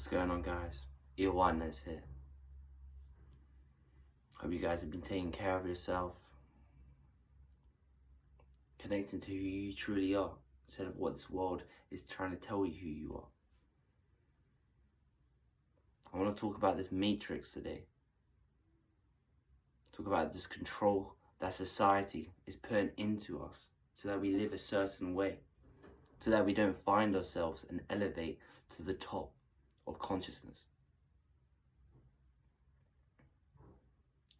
What's going on, guys? Iwanes here. Hope you guys have been taking care of yourself, connecting to who you truly are, instead of what this world is trying to tell you who you are. I want to talk about this matrix today. Talk about this control that society is putting into us so that we live a certain way, so that we don't find ourselves and elevate to the top of consciousness.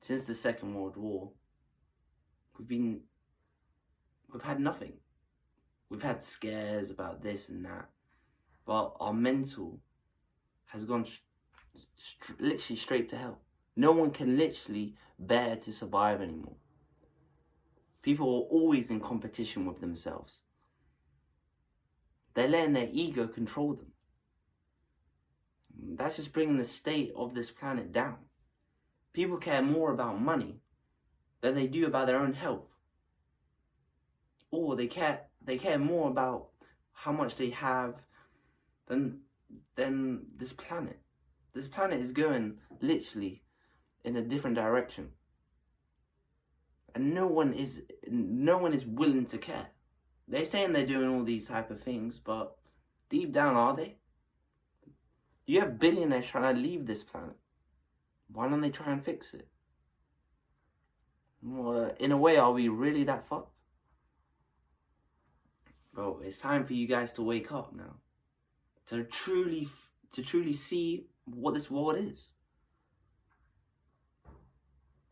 Since the Second World War, we've had nothing. We've had scares about this and that, but our mental has gone literally straight to hell. No one can literally bear to survive anymore. People are always in competition with themselves. They're letting their ego control them. That's just bringing the state of this planet down. People care more about money than they do about their own health. Or they care more about how much they have than this planet. This planet is going literally in a different direction. And no one is willing to care. They're saying they're doing all these type of things, but deep down, are they? You have billionaires trying to leave this planet. Why don't they try and fix it? Well, in a way, are we really that fucked? Bro, it's time for you guys to wake up now. To truly see what this world is.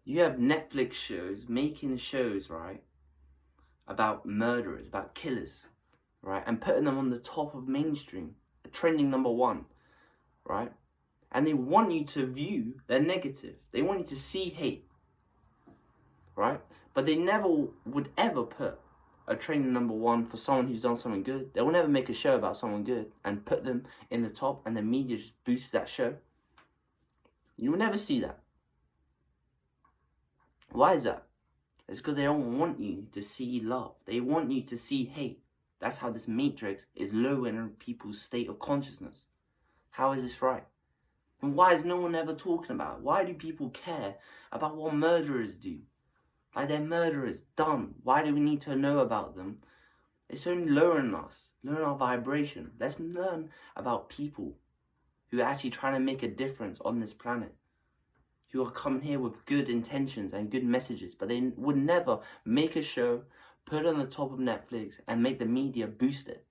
You have Netflix shows making shows, right, about murderers, about killers, right, and putting them on the top of mainstream, trending #1, right? And they want you to view their negative. They want you to see hate, right? But they never would ever put a trending #1 for someone who's done something good. They will never make a show about someone good and put them in the top, and the media just boosts that show. You will never see that. Why is that? It's because they don't want you to see love. They want you to see hate. That's how this matrix is lowering people's state of consciousness. How is this right? And why is no one ever talking about it? Why do people care about what murderers do? Like, they're murderers, done. Why do we need to know about them? It's only lowering us, lowering our vibration. Let's learn about people who are actually trying to make a difference on this planet, who are coming here with good intentions and good messages, but they would never make a show, put it on the top of Netflix, and make the media boost it.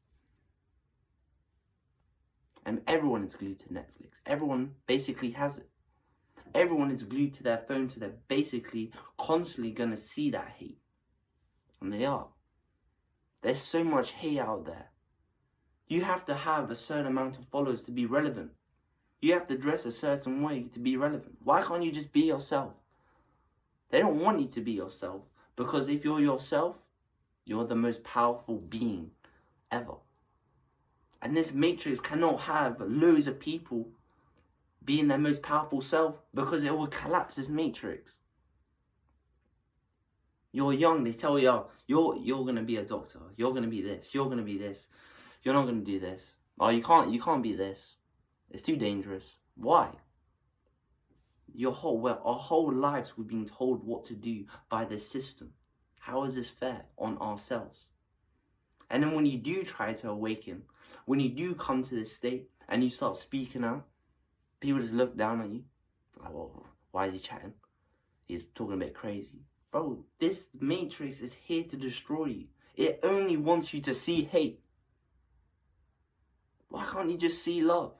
And everyone is glued to Netflix. Everyone basically has it. Everyone is glued to their phone, so they're basically constantly going to see that hate. And they are. There's so much hate out there. You have to have a certain amount of followers to be relevant. You have to dress a certain way to be relevant. Why can't you just be yourself? They don't want you to be yourself, because if you're yourself, you're the most powerful being ever. And this matrix cannot have loads of people being their most powerful self, because it will collapse this matrix. You're young, they tell you, you're going to be a doctor. You're going to be this. You're going to be this. You're not going to do this. Oh, you can't be this. It's too dangerous. Why? Our whole lives we've been told what to do by this system. How is this fair on ourselves? And then when you do try to awaken, when you do come to this state and you start speaking out, people just look down at you. Like, well, why is he chatting? He's talking a bit crazy. Bro, this matrix is here to destroy you. It only wants you to see hate. Why can't you just see love?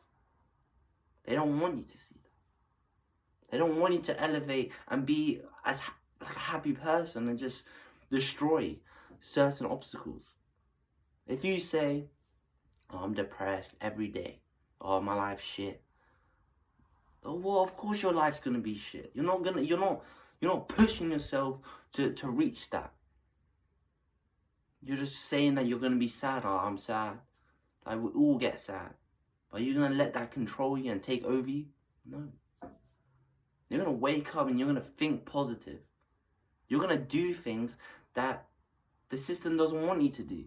They don't want you to see that. They don't want you to elevate and be as like a happy person and just destroy certain obstacles. If you say, oh, I'm depressed every day. Oh, my life's shit. Oh, well, of course your life's gonna be shit. You're not pushing yourself to reach that. You're just saying that you're gonna be sad. Oh, I'm sad. Like, we all get sad. But you're gonna let that control you and take over you? No. You're gonna wake up and you're gonna think positive. You're gonna do things that the system doesn't want you to do.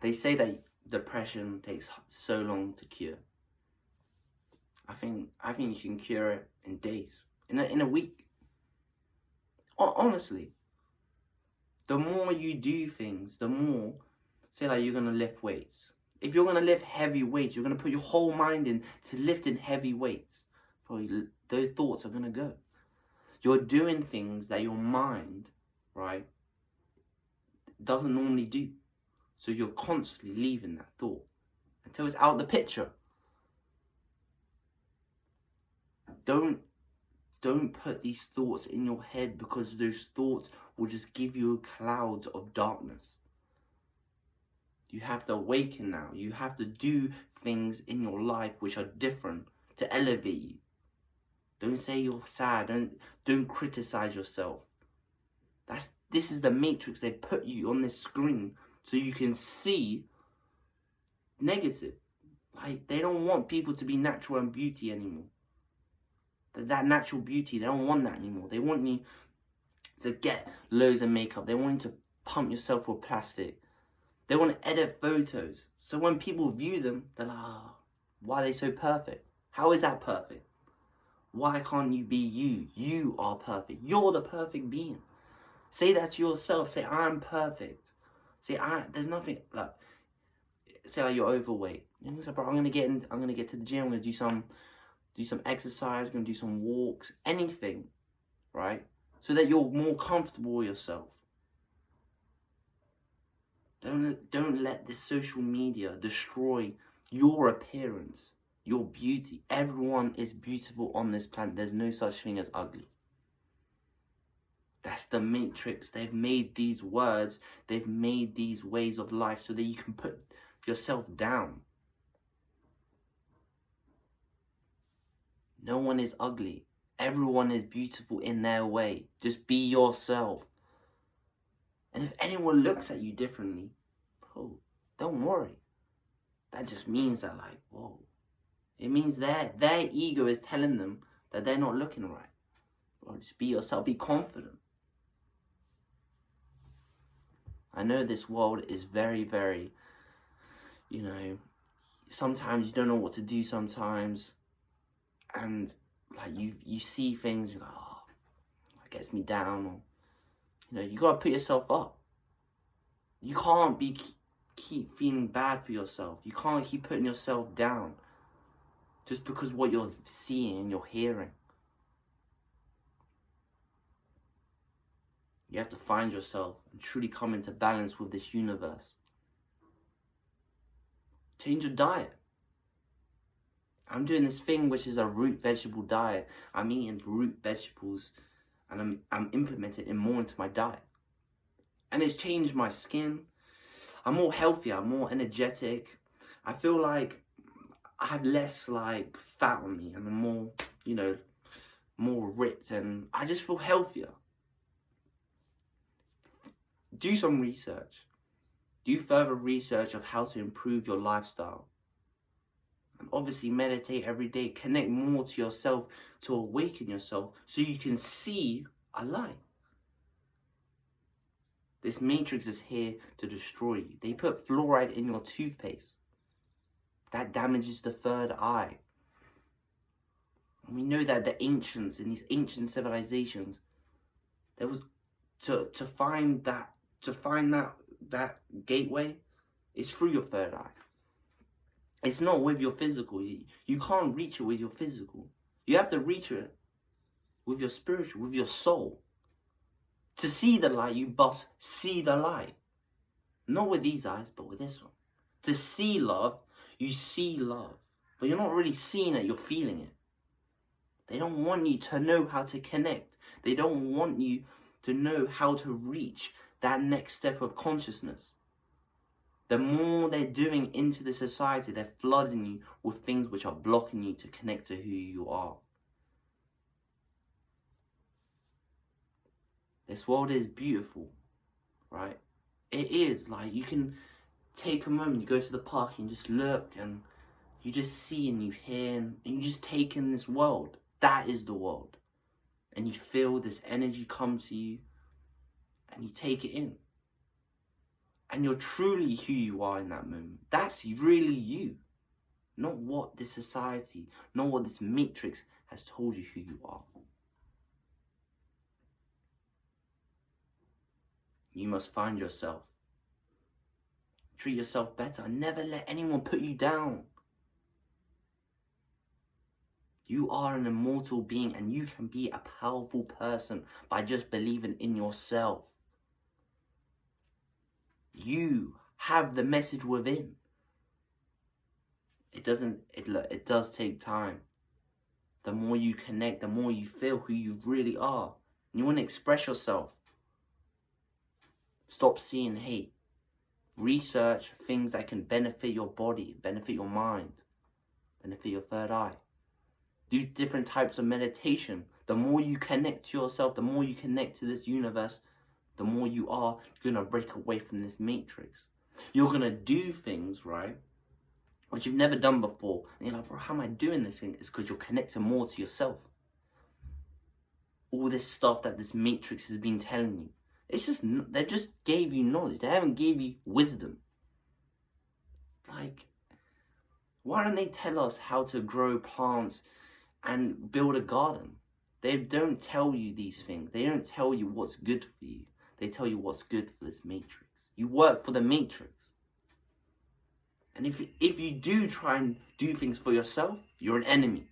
They say that depression takes so long to cure. I think you can cure it in days, in a week. Honestly, the more you do things, the more, say like you're gonna lift weights. If you're gonna lift heavy weights, you're gonna put your whole mind in to lifting heavy weights. Probably those thoughts are gonna go. You're doing things that your mind, right, doesn't normally do. So you're constantly leaving that thought until it's out the picture. Don't put these thoughts in your head, because those thoughts will just give you clouds of darkness. You have to awaken now. You have to do things in your life which are different to elevate you. Don't say you're sad. Don't criticize yourself. This is the matrix. They put you on this screen so you can see negative. Like, they don't want people to be natural and beauty anymore. That natural beauty, they don't want that anymore. They want you to get loads of makeup. They want you to pump yourself with plastic. They want to edit photos. So when people view them, they're like, oh, why are they so perfect? How is that perfect? Why can't you be you? You are perfect. You're the perfect being. Say that to yourself. Say, I'm perfect. Say, there's nothing, like, say like you're overweight. You know, say, bro, I'm gonna get to the gym. I'm gonna do some exercise. I'm gonna do some walks. Anything, right? So that you're more comfortable with yourself. Don't let this social media destroy your appearance, your beauty. Everyone is beautiful on this planet. There's no such thing as ugly. That's the matrix. They've made these words, they've made these ways of life so that you can put yourself down. No one is ugly. Everyone is beautiful in their way. Just be yourself. And if anyone looks at you differently, bro, don't worry. That just means that, like, whoa. It means their ego is telling them that they're not looking right. Bro, just be yourself. Be confident. I know this world is very, very, sometimes you don't know what to do sometimes. And, like, you see things, you're like, oh, that gets me down. Or, you got to put yourself up. You can't keep feeling bad for yourself. You can't keep putting yourself down just because what you're seeing and you're hearing. You have to find yourself and truly come into balance with this universe. Change your diet. I'm doing this thing which is a root vegetable diet. I'm eating root vegetables and I'm implementing it more into my diet. And it's changed my skin. I'm more healthier, I'm more energetic. I feel like I have less like fat on me and I'm more, more ripped, and I just feel healthier. Do some research. Do further research of how to improve your lifestyle. And obviously meditate every day. Connect more to yourself to awaken yourself so you can see a light. This matrix is here to destroy you. They put fluoride in your toothpaste. That damages the third eye. And we know that the ancients, in these ancient civilizations, there was to find that gateway is through your third eye. It's not with your physical. You can't reach it with your physical. You have to reach it with your spiritual, with your soul. To see the light, you must see the light. Not with these eyes, but with this one. To see love, you see love. But you're not really seeing it, you're feeling it. They don't want you to know how to connect. They don't want you to know how to reach that next step of consciousness. The more they're doing into the society, they're flooding you with things which are blocking you to connect to who you are. This world is beautiful, right? It is. Like, you can take a moment, you go to the park and just look and you just see and you hear and you just take in this world. That is the world. And you feel this energy come to you and you take it in. And you're truly who you are in that moment. That's really you. Not what this society, not what this matrix has told you who you are. You must find yourself. Treat yourself better. Never let anyone put you down. You are an immortal being and you can be a powerful person by just believing in yourself. You have the message within. It does take time. The more you connect, the more you feel who you really are. And you want to express yourself. Stop seeing hate. Research things that can benefit your body, benefit your mind, benefit your third eye. Do different types of meditation. The more you connect to yourself, the more you connect to this universe, the more you are going to break away from this matrix. You're going to do things, right, which you've never done before. And you're like, bro, how am I doing this thing? It's because you're connecting more to yourself. All this stuff that this matrix has been telling you. They just gave you knowledge. They haven't gave you wisdom. Like, why don't they tell us how to grow plants and build a garden? They don't tell you these things. They don't tell you what's good for you. They tell you what's good for this matrix. You work for the matrix. And if you do try and do things for yourself, you're an enemy.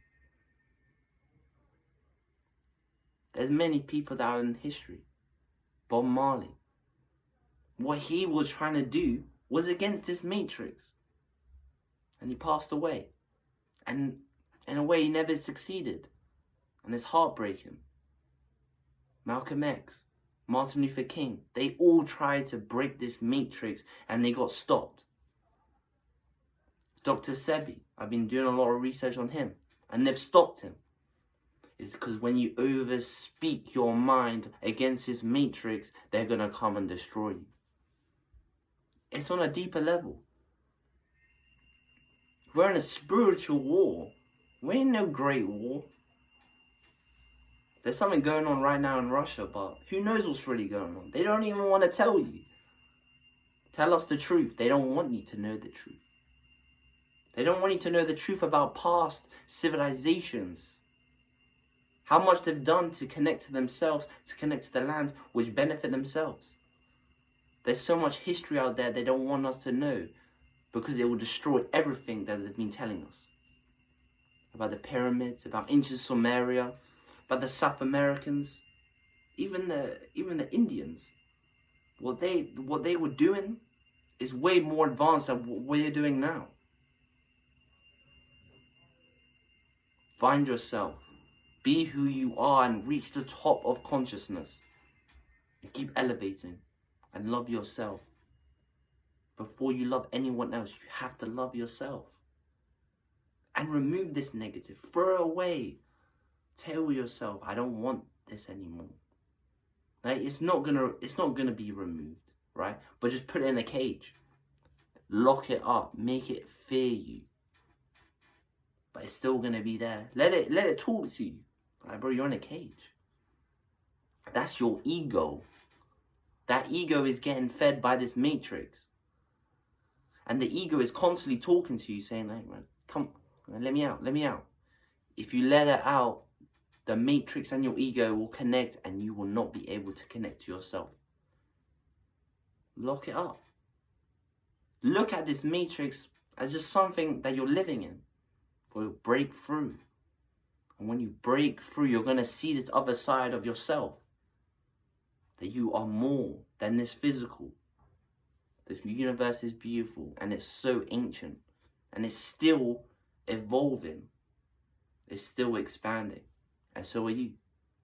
There's many people that are in history. Bob Marley. What he was trying to do was against this matrix. And he passed away. And in a way, he never succeeded. And it's heartbreaking. Malcolm X, Martin Luther King, they all tried to break this matrix and they got stopped. Dr. Sebi, I've been doing a lot of research on him, and they've stopped him. It's because when you overspeak your mind against this matrix, they're going to come and destroy you. It's on a deeper level. We're in a spiritual war. We're in no great war. There's something going on right now in Russia, but who knows what's really going on? They don't even want to tell you. Tell us the truth. They don't want you to know the truth. They don't want you to know the truth about past civilizations. How much they've done to connect to themselves, to connect to the lands which benefit themselves. There's so much history out there they don't want us to know because it will destroy everything that they've been telling us. About the pyramids, about ancient Sumeria, about the South Americans, even the Indians. What they were doing is way more advanced than what we're doing now. Find yourself. Be who you are and reach the top of consciousness. And keep elevating and love yourself. Before you love anyone else, you have to love yourself. And remove this negative. Throw it away. Tell yourself, I don't want this anymore. Right? It's not gonna be removed, right? But just put it in a cage. Lock it up. Make it fear you. But it's still gonna be there. Let it talk to you. Right, bro, you're in a cage. That's your ego. That ego is getting fed by this matrix. And the ego is constantly talking to you, saying, hey man, come, let me out. If you let it out, the matrix and your ego will connect and you will not be able to connect to yourself. Lock it up. Look at this matrix as just something that you're living in. But break through. And when you break through, you're going to see this other side of yourself. That you are more than this physical. This universe is beautiful and it's so ancient. And it's still evolving. It's still expanding. And so are you.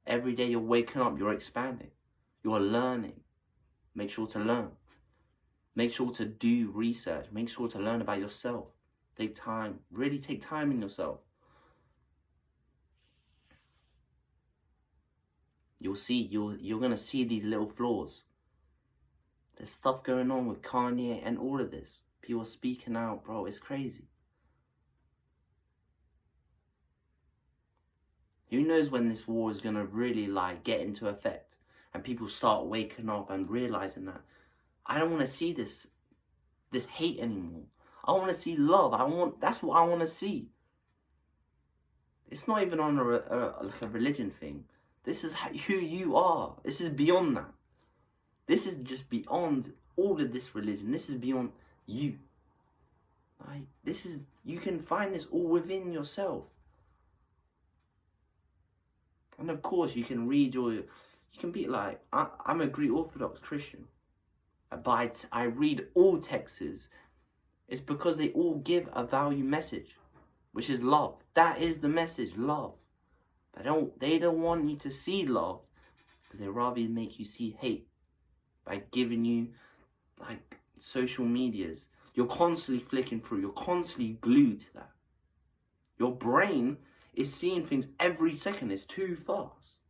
Every day you're waking up, you're expanding. You're learning. Make sure to learn. Make sure to do research. Make sure to learn about yourself. Take time. Really take time in yourself. You're going to see these little flaws. There's stuff going on with Kanye and all of this. People speaking out, bro, it's crazy. Who knows when this war is going to really get into effect and people start waking up and realizing that I don't want to see this hate anymore. I want to see love. That's what I want to see. It's not even on like a religion thing. This is who you are. This is beyond that. This is just beyond all of this religion. This is beyond you. Like, you can find this all within yourself. And of course, you can be like, I'm a Greek Orthodox Christian. But I read all texts. It's because they all give a value message, which is love. That is the message, love. They don't want you to see love, because they rather make you see hate by giving you like social medias. You're constantly flicking through. You're constantly glued to that. Your brain is seeing things every second. It's too fast.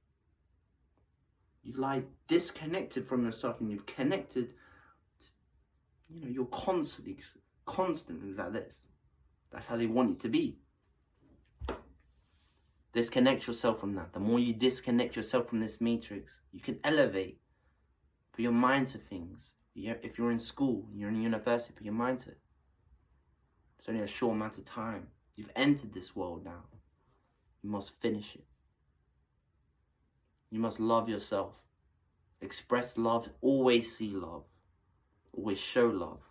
You like disconnected from yourself, and you've connected. You're constantly like this. That's how they want you to be. Disconnect yourself from that. The more you disconnect yourself from this matrix, you can elevate. Put your mind to things. If you're in school, you're in university, put your mind to it. It's only a short amount of time. You've entered this world now. You must finish it. You must love yourself. Express love. Always see love. Always show love.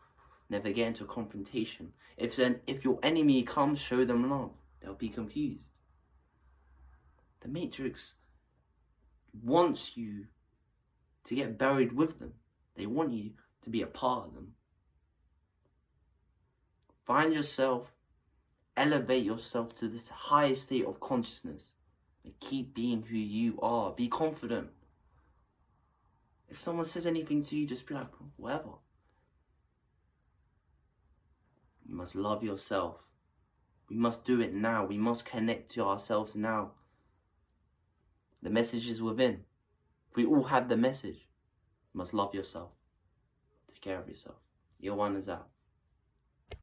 Never get into a confrontation. If your enemy comes, show them love. They'll be confused. The Matrix wants you to get buried with them. They want you to be a part of them. Find yourself, elevate yourself to this highest state of consciousness, and keep being who you are. Be confident. If someone says anything to you, just be like, whatever. You must love yourself. We must do it now. We must connect to ourselves now. The message is within. We all have the message. You must love yourself. Take care of yourself. Your one is out.